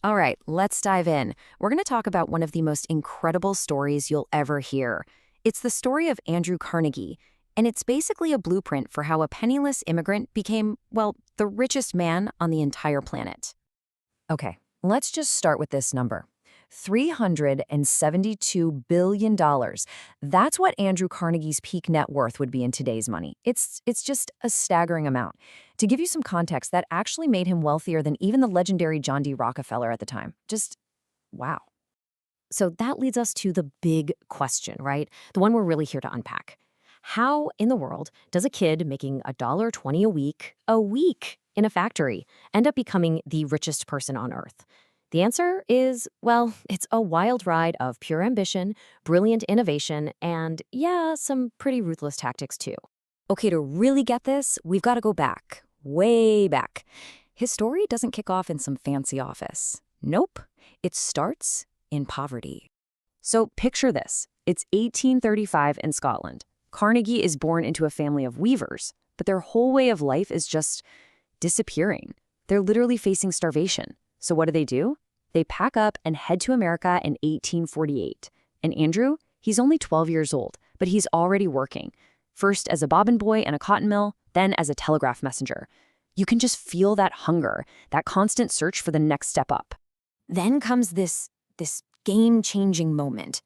All right, let's dive in. We're going to talk about one of the most incredible stories you'll ever hear. It's the story of Andrew Carnegie, and it's basically a blueprint for how a penniless immigrant became, well, the richest man on the entire planet. Okay, let's just start with this number. $372 billion. That's what Andrew Carnegie's peak net worth would be in today's money. It's just a staggering amount. To give you some context, that actually made him wealthier than even the legendary John D. Rockefeller at the time. Just wow. So that leads us to the big question, right? The one we're really here to unpack. How in the world does a kid making $1.20 a week in a factory end up becoming the richest person on earth? The answer is, well, it's a wild ride of pure ambition, brilliant innovation, and yeah, some pretty ruthless tactics too. Okay, to really get this, we've got to go back, way back. His story doesn't kick off in some fancy office. Nope, it starts in poverty. So picture this. It's 1835 in Scotland. Carnegie is born into a family of weavers, but their whole way of life is just disappearing. They're literally facing starvation. So what do? They pack up and head to America in 1848. And Andrew, he's only 12 years old, but he's already working. First as a bobbin boy in a cotton mill, then as a telegraph messenger. You can just feel that hunger, that constant search for the next step up. Then comes this game-changing moment.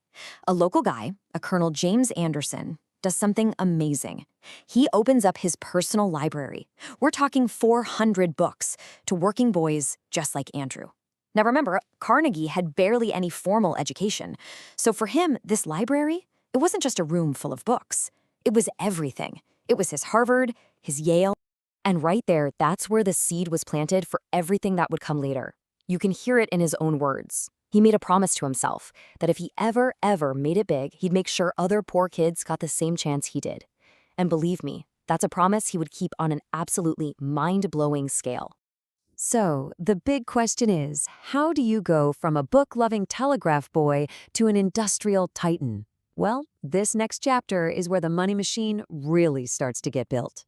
A local guy, a Colonel James Anderson, does something amazing. He opens up his personal library. We're talking 400 books to working boys just like Andrew. Now remember, Carnegie had barely any formal education. So for him, this library, it wasn't just a room full of books. It was everything. It was his Harvard, his Yale, and right there, that's where the seed was planted for everything that would come later. You can hear it in his own words. He made a promise to himself that if he ever made it big, he'd make sure other poor kids got the same chance he did. And believe me, that's a promise he would keep on an absolutely mind-blowing scale. So, the big question is, how do you go from a book-loving telegraph boy to an industrial titan? Well, this next chapter is where the money machine really starts to get built.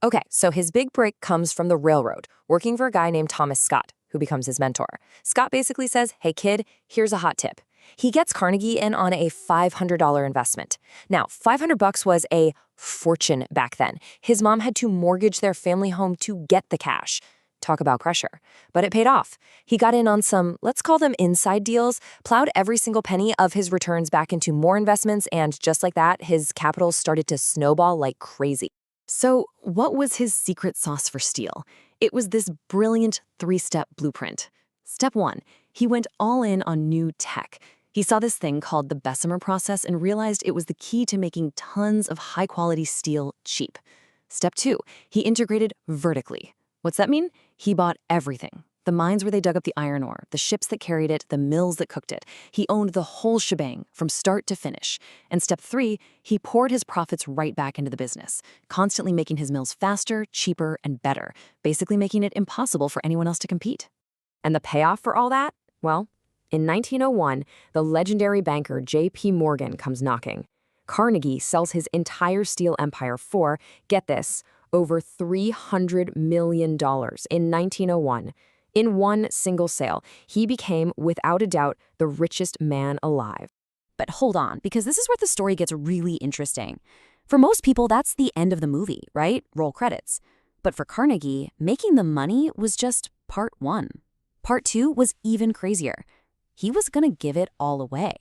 Okay, so his big break comes from the railroad, working for a guy named Thomas Scott, who becomes his mentor. Scott basically says, hey kid, here's a hot tip. He gets Carnegie in on a $500 investment. Now, $500 was a fortune back then. His mom had to mortgage their family home to get the cash. Talk about pressure. But it paid off. He got in on some, let's call them inside deals, plowed every single penny of his returns back into more investments, and just like that, his capital started to snowball like crazy. So what was his secret sauce for steal? It was this brilliant three-step blueprint. Step 1, he went all in on new tech. He saw this thing called the Bessemer process and realized it was the key to making tons of high-quality steel cheap. Step 2, he integrated vertically. What's that mean? He bought everything. The mines where they dug up the iron ore, the ships that carried it, the mills that cooked it. He owned the whole shebang from start to finish. And step 3, he poured his profits right back into the business, constantly making his mills faster, cheaper, and better, basically making it impossible for anyone else to compete. And the payoff for all that? Well, in 1901, the legendary banker J.P. Morgan comes knocking. Carnegie sells his entire steel empire for, get this, over $300 million in 1901. In one single sale, he became, without a doubt, the richest man alive. But hold on, because this is where the story gets really interesting. For most people, that's the end of the movie, right? Roll credits. But for Carnegie, making the money was just part 1. Part 2 was even crazier. He was gonna give it all away.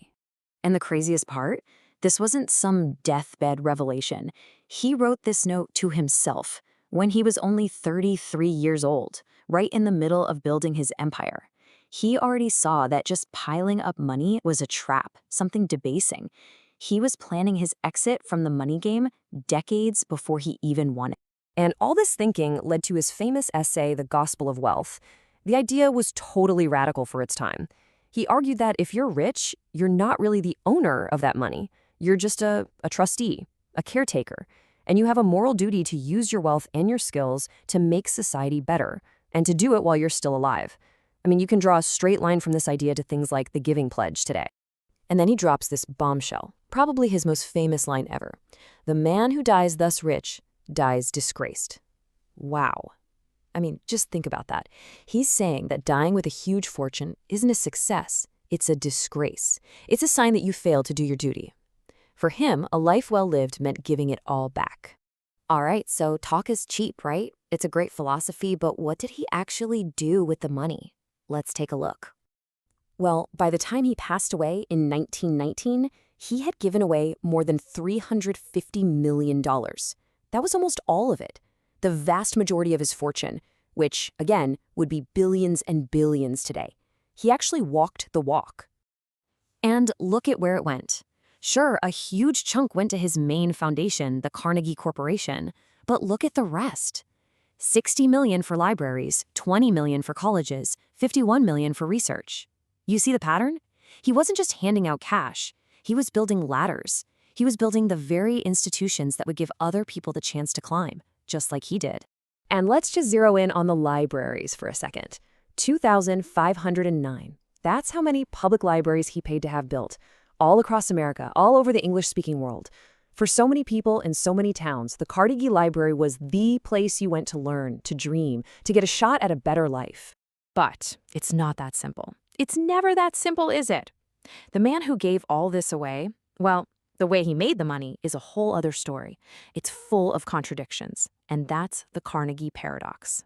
And the craziest part? This wasn't some deathbed revelation. He wrote this note to himself when he was only 33 years old, right in the middle of building his empire. He already saw that just piling up money was a trap, something debasing. He was planning his exit from the money game decades before he even won it. And all this thinking led to his famous essay, The Gospel of Wealth. The idea was totally radical for its time. He argued that if you're rich, you're not really the owner of that money. You're just a trustee, a caretaker, and you have a moral duty to use your wealth and your skills to make society better, and to do it while you're still alive. I mean, you can draw a straight line from this idea to things like the Giving Pledge today. And then he drops this bombshell, probably his most famous line ever. The man who dies thus rich dies disgraced. Wow. I mean, just think about that. He's saying that dying with a huge fortune isn't a success, it's a disgrace. It's a sign that you failed to do your duty. For him, a life well lived meant giving it all back. All right, so talk is cheap, right? It's a great philosophy, but what did he actually do with the money? Let's take a look. Well, by the time he passed away in 1919, he had given away more than $350 million. That was almost all of it. The vast majority of his fortune, which, again, would be billions and billions today. He actually walked the walk. And look at where it went. Sure, a huge chunk went to his main foundation, the Carnegie Corporation, but look at the rest. $60 million for libraries, $20 million for colleges, $51 million for research. You see the pattern? He wasn't just handing out cash. He was building ladders. He was building the very institutions that would give other people the chance to climb, just like he did. And let's just zero in on the libraries for a second. 2,509. That's how many public libraries he paid to have built, all across America, all over the English-speaking world. For so many people in so many towns, the Carnegie Library was the place you went to learn, to dream, to get a shot at a better life. But it's not that simple. It's never that simple, is it? The man who gave all this away, well, the way he made the money is a whole other story. It's full of contradictions, and that's the Carnegie paradox.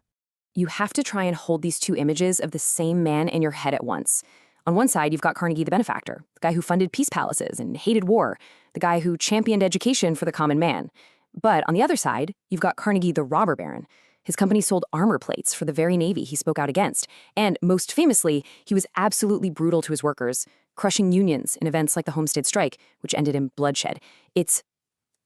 You have to try and hold these two images of the same man in your head at once. On one side, you've got Carnegie the benefactor, the guy who funded peace palaces and hated war, the guy who championed education for the common man. But on the other side, you've got Carnegie the robber baron. His company sold armor plates for the very Navy he spoke out against. And most famously, he was absolutely brutal to his workers, crushing unions in events like the Homestead Strike, which ended in bloodshed. It's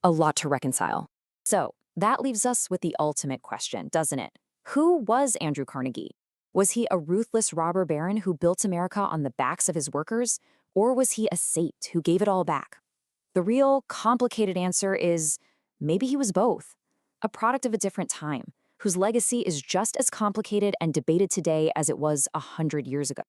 a lot to reconcile. So that leaves us with the ultimate question, doesn't it? Who was Andrew Carnegie? Was he a ruthless robber baron who built America on the backs of his workers? Or was he a saint who gave it all back? The real, complicated answer is maybe he was both. A product of a different time, whose legacy is just as complicated and debated today as it was 100 years ago.